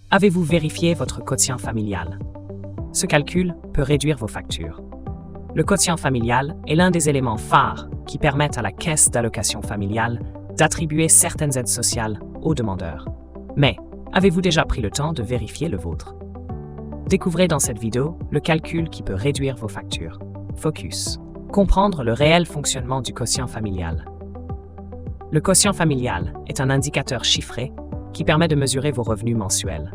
Avez-vous vérifié votre quotient familial? Ce calcul peut réduire vos factures. Le quotient familial est l'un des éléments phares qui permettent à la caisse d'allocation familiale d'attribuer certaines aides sociales aux demandeurs. Mais, avez-vous déjà pris le temps de vérifier le vôtre? Découvrez dans cette vidéo le calcul qui peut réduire vos factures. Focus. Comprendre le réel fonctionnement du quotient familial. Le quotient familial est un indicateur chiffré qui permet de mesurer vos revenus mensuels.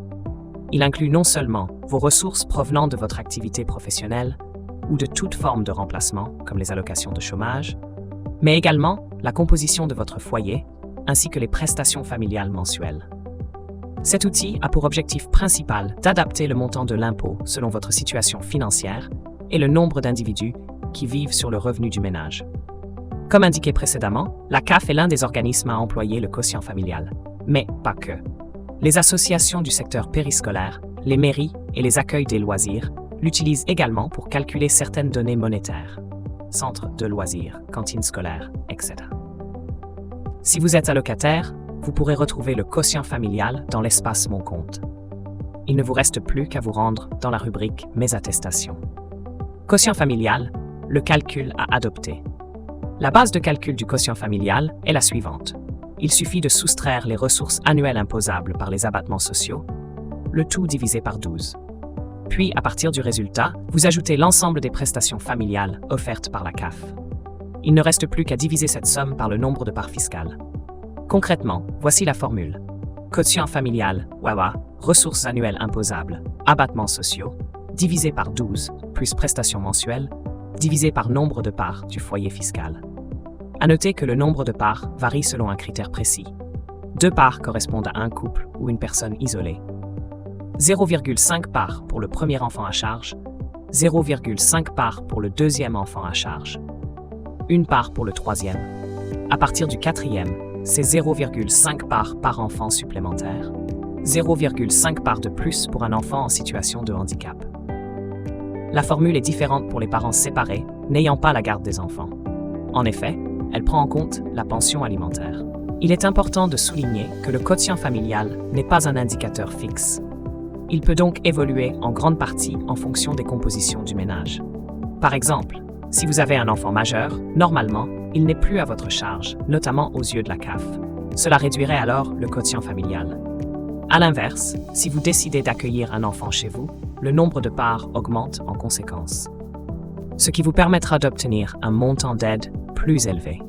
Il inclut non seulement vos ressources provenant de votre activité professionnelle ou de toute forme de remplacement, comme les allocations de chômage, mais également la composition de votre foyer ainsi que les prestations familiales mensuelles. Cet outil a pour objectif principal d'adapter le montant de l'impôt selon votre situation financière et le nombre d'individus qui vivent sur le revenu du ménage. Comme indiqué précédemment, la CAF est l'un des organismes à employer le quotient familial, mais pas que. Les associations du secteur périscolaire, les mairies et les accueils des loisirs l'utilisent également pour calculer certaines données monétaires. Centres de loisirs, cantines scolaires, etc. Si vous êtes allocataire, vous pourrez retrouver le quotient familial dans l'espace Mon compte. Il ne vous reste plus qu'à vous rendre dans la rubrique Mes attestations. Quotient familial, le calcul à adopter. La base de calcul du quotient familial est la suivante. Il suffit de soustraire les ressources annuelles imposables par les abattements sociaux, le tout divisé par 12. Puis, à partir du résultat, vous ajoutez l'ensemble des prestations familiales offertes par la CAF. Il ne reste plus qu'à diviser cette somme par le nombre de parts fiscales. Concrètement, voici la formule. Quotient familial, WAWA, ressources annuelles imposables, abattements sociaux, divisé par 12, plus prestations mensuelles, divisé par nombre de parts du foyer fiscal. À noter que le nombre de parts varie selon un critère précis. 2 parts correspondent à un couple ou une personne isolée. 0,5 parts pour le premier enfant à charge, 0,5 parts pour le deuxième enfant à charge, 1 part pour le troisième. À partir du quatrième, c'est 0,5 parts par enfant supplémentaire, 0,5 parts de plus pour un enfant en situation de handicap. La formule est différente pour les parents séparés n'ayant pas la garde des enfants. En effet, elle prend en compte la pension alimentaire. Il est important de souligner que le quotient familial n'est pas un indicateur fixe. Il peut donc évoluer en grande partie en fonction des compositions du ménage. Par exemple, si vous avez un enfant majeur, normalement, il n'est plus à votre charge, notamment aux yeux de la CAF. Cela réduirait alors le quotient familial. À l'inverse, si vous décidez d'accueillir un enfant chez vous, le nombre de parts augmente en conséquence, ce qui vous permettra d'obtenir un montant d'aide plus élevé.